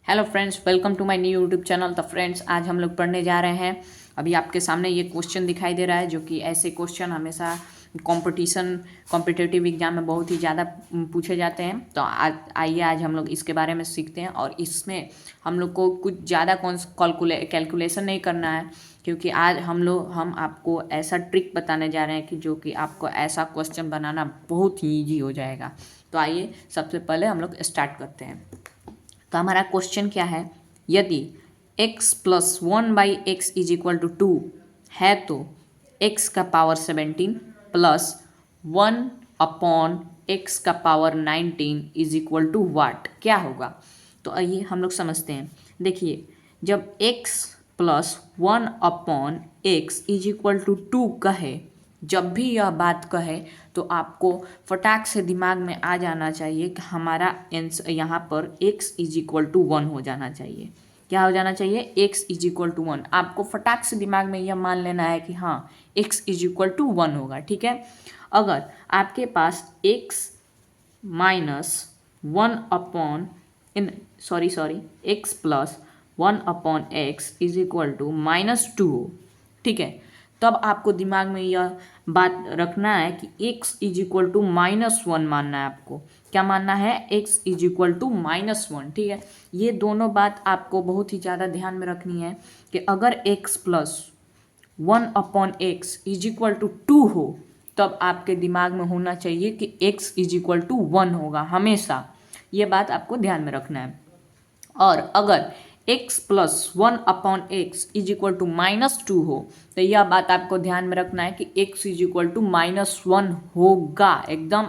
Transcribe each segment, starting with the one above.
Hello friends, welcome to my new YouTube channel. तो friends, आज हम लोग पढ़ने जा रहे हैं। अभी आपके सामने ये क्वेश्चन दिखाई दे रहा है, जो कि ऐसे क्वेश्चन हमेशा कॉम्पिटिटिव एग्जाम में बहुत ही ज़्यादा पूछे जाते हैं। तो आइए आज हम लोग इसके बारे में सीखते हैं। और इसमें हम लोग को कुछ ज़्यादा कैलकुलेशन नहीं करना है, क्योंकि आज हम आपको ऐसा ट्रिक बताने जा रहे हैं कि जो कि आपको ऐसा क्वेश्चन बनाना बहुत ही ईजी हो जाएगा। तो आइए सबसे पहले हम लोग स्टार्ट करते हैं। तो हमारा क्वेश्चन क्या है, यदि x plus 1/x is equal to 2 है तो x का पावर 17 प्लस 1/x का पावर 19 इज इक्वल टू वाट, क्या होगा। तो आइए हम लोग समझते हैं। देखिए, जब x plus 1/x is equal to 2 कहे, जब भी यह बात कहे तो आपको फटाक से दिमाग में आ जाना चाहिए कि हमारा आंसर यहाँ पर x इज इक्वल टू 1 हो जाना चाहिए। क्या हो जाना चाहिए? x is equal to 1। आपको फटाक से दिमाग में यह मान लेना है कि हाँ, x इज इक्वल टू 1 होगा। ठीक है। अगर आपके पास x minus 1/, x plus 1/x is equal to -2 हो, ठीक है, तब आपको दिमाग में यह बात रखना है कि x इज इक्वल टू -1 मानना है। आपको क्या मानना है? x is equal to -1। ठीक है। ये दोनों बात आपको बहुत ही ज़्यादा ध्यान में रखनी है कि अगर x plus 1/x is equal to 2 हो, तब आपके दिमाग में होना चाहिए कि x इज इक्वल टू 1 होगा हमेशा। ये बात आपको ध्यान में रखना है। और अगर x plus 1/x is equal to -2 हो, तो यह बात आपको ध्यान में रखना है कि x इज इक्वल टू -1 होगा। एकदम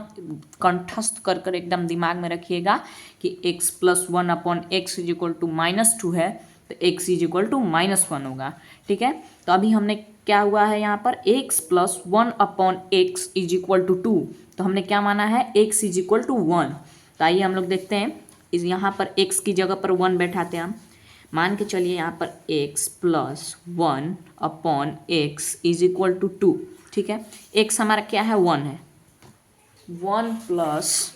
कंठस्थ कर कर एकदम दिमाग में रखिएगा कि x plus 1/x is equal to -2 है, तो x इज इक्वल टू -1 होगा। ठीक है। तो अभी हमने क्या हुआ है यहाँ पर, x plus 1/x is equal to 2, तो हमने क्या माना है? x is equal to 1। तो आइए हम लोग देखते हैं। इस यहाँ पर x की जगह पर 1 बैठाते हैं हम। मान के चलिए यहाँ पर x plus 1/x is equal to 2। ठीक है। x हमारा क्या है? 1 है। 1 प्लस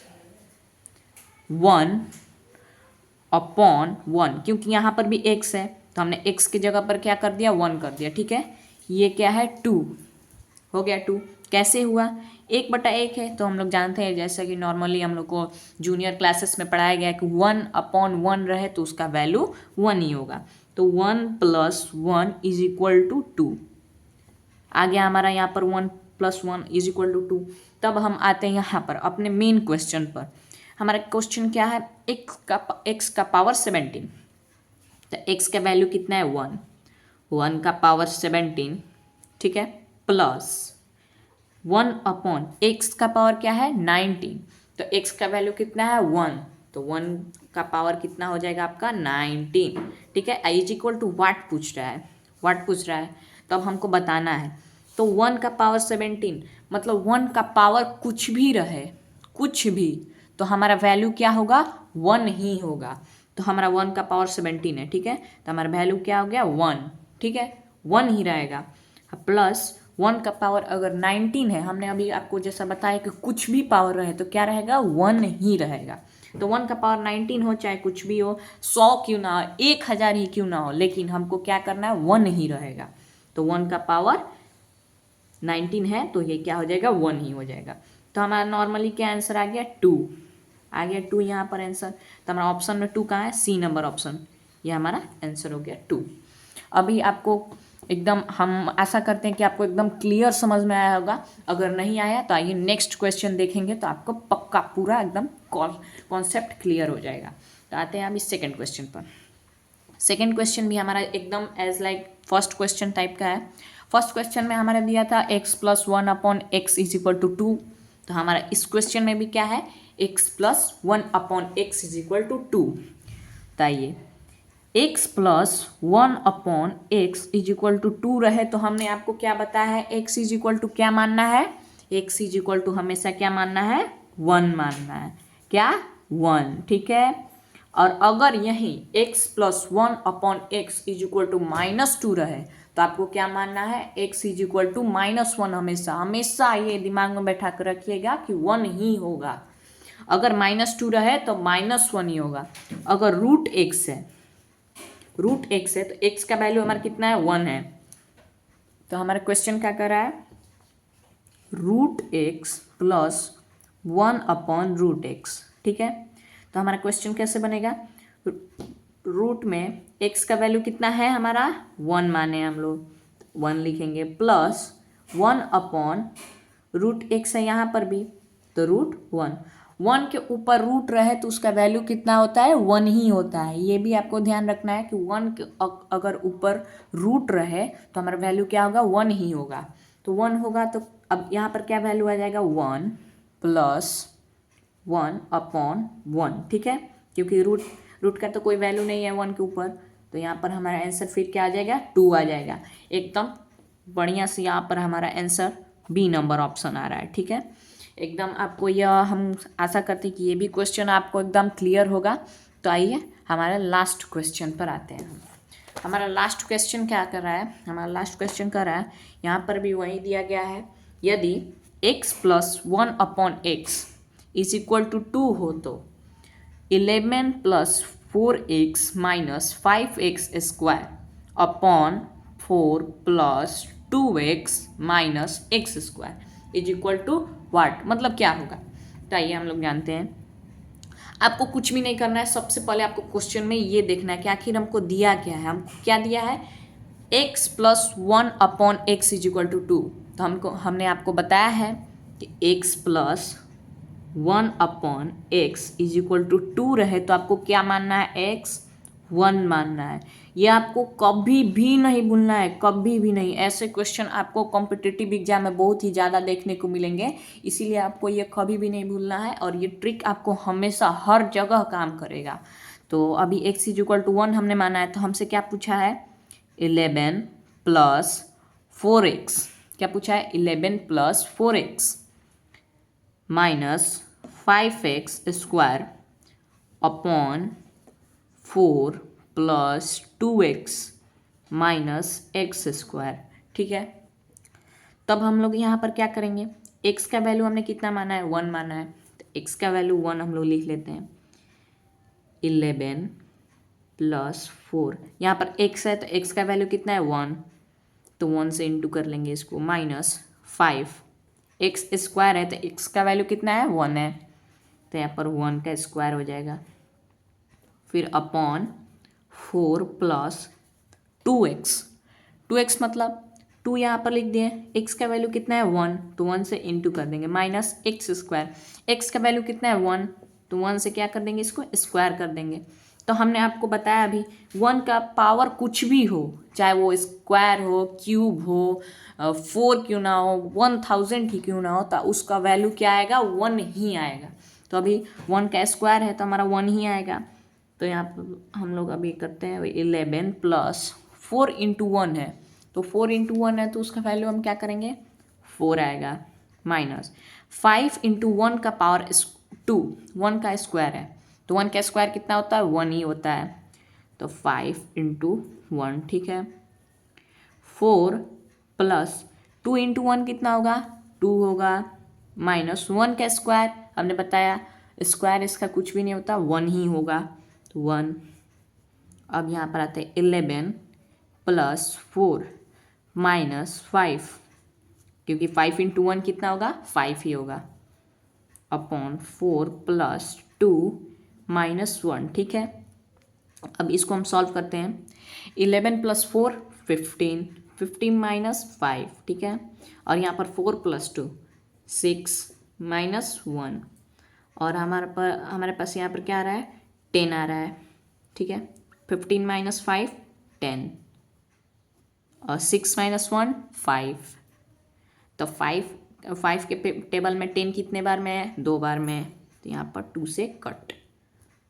1/1, क्योंकि यहाँ पर भी x है तो हमने x की जगह पर क्या कर दिया? 1 कर दिया। ठीक है। ये क्या है? 2 हो गया। 2 कैसे हुआ? 1/1 है तो हम लोग जानते हैं, जैसा कि नॉर्मली हम लोग को जूनियर क्लासेस में पढ़ाया गया है कि 1/1 रहे तो उसका वैल्यू 1 ही होगा। तो 1 प्लस 1 इज इक्वल टू 2 आ गया हमारा यहाँ पर। 1 प्लस 1 इज इक्वल टू 2। तब हम आते हैं यहाँ पर अपने मेन क्वेश्चन पर। हमारा क्वेश्चन क्या है? x का पावर 17। तो x का वैल्यू कितना है? 1। 1 का पावर 17, ठीक है, प्लस 1/x का पावर क्या है? 19। तो x का वैल्यू कितना है? 1। तो 1 का पावर कितना हो जाएगा आपका? 19। ठीक है। इज इक्वल टू वाट पूछ रहा है, वाट पूछ रहा है, तो अब हमको बताना है। तो 1 का पावर 17 मतलब 1 का पावर कुछ भी रहे, कुछ भी, तो हमारा वैल्यू क्या होगा? 1 ही होगा। तो हमारा 1 का पावर 17 है। ठीक है। तो हमारा वैल्यू क्या हो गया? 1। ठीक है, 1 ही रहेगा। प्लस 1 का पावर अगर 19 है, हमने अभी आपको जैसा बताया कि कुछ भी पावर रहे तो क्या रहेगा? 1 ही रहेगा। तो 1 का पावर 19 हो चाहे कुछ भी हो, 100 क्यों ना हो, 1000 ही क्यों ना हो, लेकिन हमको क्या करना है? 1 ही रहेगा। तो 1 का पावर 19 है तो ये क्या हो जाएगा? 1 ही हो जाएगा। तो हमारा नॉर्मली क्या आंसर आ गया? 2 आ गया। 2 यहाँ पर आंसर। तो हमारा ऑप्शन में 2 कहाँ है? C number option. ये हमारा आंसर हो गया 2। अभी आपको एकदम, हम आशा करते हैं कि आपको एकदम क्लियर समझ में आया होगा। अगर नहीं आया तो आइए नेक्स्ट क्वेश्चन देखेंगे, तो आपको पक्का पूरा एकदम कॉन्सेप्ट क्लियर हो जाएगा। तो आते हैं अभी सेकंड क्वेश्चन पर। सेकंड क्वेश्चन भी हमारा एकदम as like first question type का है। फर्स्ट क्वेश्चन में हमारा दिया था x plus 1/x is equal to 2। तो हमारा इस क्वेश्चन में भी क्या है? x plus 1/x is equal to 2। तो आइए, x plus 1/x is equal to 2 रहे तो हमने आपको क्या बताया है? x इज इक्वल टू क्या मानना है? x इज इक्वल टू हमेशा क्या मानना है? 1 मानना है। क्या? 1। ठीक है। और अगर यही x plus 1/x is equal to -2 रहे तो आपको क्या मानना है? x इज इक्वल टू -1 हमेशा। हमेशा ये दिमाग में बैठा कर रखिएगा कि 1 ही होगा। अगर -2 रहे तो -1 ही होगा। अगर √x है, तो x का वैल्यू हमारा कितना है, 1 है। तो हमारा क्वेश्चन क्या कर रहा है, √x + 1/√x, ठीक है। तो हमारा क्वेश्चन कैसे बनेगा, रूट में x का वैल्यू कितना है हमारा, 1 माने हम लोग, 1 लिखेंगे, प्लस 1/√x है यहाँ पर भी, तो √1। 1 के ऊपर रूट रहे तो उसका वैल्यू कितना होता है, 1 ही होता है। ये भी आपको ध्यान रखना है कि 1 के अगर ऊपर रूट रहे तो हमारा वैल्यू क्या होगा, 1 ही होगा। तो 1 होगा तो अब यहाँ पर क्या वैल्यू आ जाएगा, 1 + 1/1, ठीक है, क्योंकि रूट का तो कोई वैल्यू नहीं है 1 के ऊपर, तो यहाँ पर हमारा आंसर फिर क्या आ जाएगा, 2 आ जाएगा। एकदम बढ़िया से यहाँ पर हमारा आंसर बी नंबर ऑप्शन आ रहा है, ठीक है। एकदम आपको यह हम आशा करते हैं कि ये भी क्वेश्चन आपको एकदम क्लियर होगा। तो आइए हमारे लास्ट क्वेश्चन पर आते हैं। हमारा लास्ट क्वेश्चन क्या कर रहा है, हमारा लास्ट क्वेश्चन कर रहा है, यहाँ पर भी वही दिया गया है, यदि x + 1/x = 2 हो तो 11 + 4x - 5x² / 4 + 2x - x² = what, मतलब क्या होगा। तो आइए हम लोग जानते हैं। आपको कुछ भी नहीं करना है, सबसे पहले आपको क्वेश्चन में ये देखना है कि आखिर हमको दिया क्या है। हमको क्या दिया है, x + 1/x = 2। तो हमने आपको बताया है कि x + 1/x = 2 रहे तो आपको क्या मानना है, x 1 मानना है। ये आपको कभी भी नहीं भूलना है, कभी भी नहीं। ऐसे क्वेश्चन आपको कॉम्पिटिटिव एग्जाम में बहुत ही ज़्यादा देखने को मिलेंगे, इसीलिए आपको ये कभी भी नहीं भूलना है, और ये ट्रिक आपको हमेशा हर जगह काम करेगा। तो अभी x = 1 हमने माना है, तो हमसे क्या पूछा है, 11 + 4x, क्या पूछा है, 11 + 4x - 5x² / 4 + 2x - x², ठीक है। तब हम लोग यहाँ पर क्या करेंगे, x का वैल्यू हमने कितना माना है, 1 माना है, तो x का वैल्यू 1 हम लोग लिख लेते हैं। 11 + 4, यहाँ पर x है तो x का वैल्यू कितना है, 1, तो 1 से इंटू कर लेंगे इसको, -5 x² है तो x का वैल्यू कितना है, 1 है, तो यहाँ पर 1 का स्क्वायर हो जाएगा, फिर / 4 + 2x मतलब 2 यहाँ पर लिख दिए, x का वैल्यू कितना है, 1, तो 1 से इंटू कर देंगे, -x², x का वैल्यू कितना है, 1, तो 1 से क्या कर देंगे, इसको स्क्वायर कर देंगे। तो हमने आपको बताया अभी 1 का पावर कुछ भी हो, चाहे वो स्क्वायर हो, क्यूब हो, 4 क्यों ना हो, 1000 ही क्यों ना हो, तो उसका वैल्यू क्या आएगा, 1 ही आएगा। तो अभी 1 का स्क्वायर है तो हमारा 1 ही आएगा। तो यहाँ पर हम लोग अभी करते हैं 11 + 4 × 1 है, तो 4 × 1 है तो उसका वैल्यू हम क्या करेंगे, 4 आएगा, -5 × 1 का पावर 2, 1 का स्क्वायर है, तो 1 का स्क्वायर कितना होता है, 1 ही होता है, तो 5 × 1, ठीक है। 4 + 2 × 1 कितना होगा, 2 होगा, -1 का स्क्वायर हमने बताया, स्क्वायर इसका कुछ भी नहीं होता, 1 ही होगा, तो 1। अब यहाँ पर आते हैं 11 + 4 - 5, क्योंकि 5 × 1 कितना होगा, 5 ही होगा, / 4 + 2 - 1, ठीक है। अब इसको हम सॉल्व करते हैं। 11 + 4 15, 15 - 5, ठीक है, और यहाँ पर 4 + 2 6 - 1, और हमारे पास यहाँ पर क्या आ रहा है, 10 आ रहा है, ठीक है। 15 - 5 10, और 6 - 1 5, तो 5 के टेबल में 10 कितने बार में है, 2 बार में है, तो यहाँ पर 2 से कट,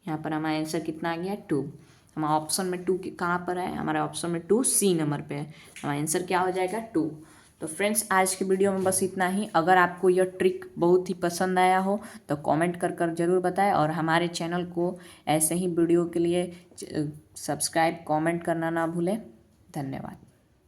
यहाँ पर हमारा आंसर कितना आ गया, 2। हमारा ऑप्शन में 2 कहाँ पर है, हमारे ऑप्शन में 2 सी नंबर पे है, हमारा आंसर क्या हो जाएगा, 2। तो फ्रेंड्स आज की वीडियो में बस इतना ही। अगर आपको यह ट्रिक बहुत ही पसंद आया हो तो कमेंट कर ज़रूर बताएं, और हमारे चैनल को ऐसे ही वीडियो के लिए सब्सक्राइब कमेंट करना ना भूलें। धन्यवाद।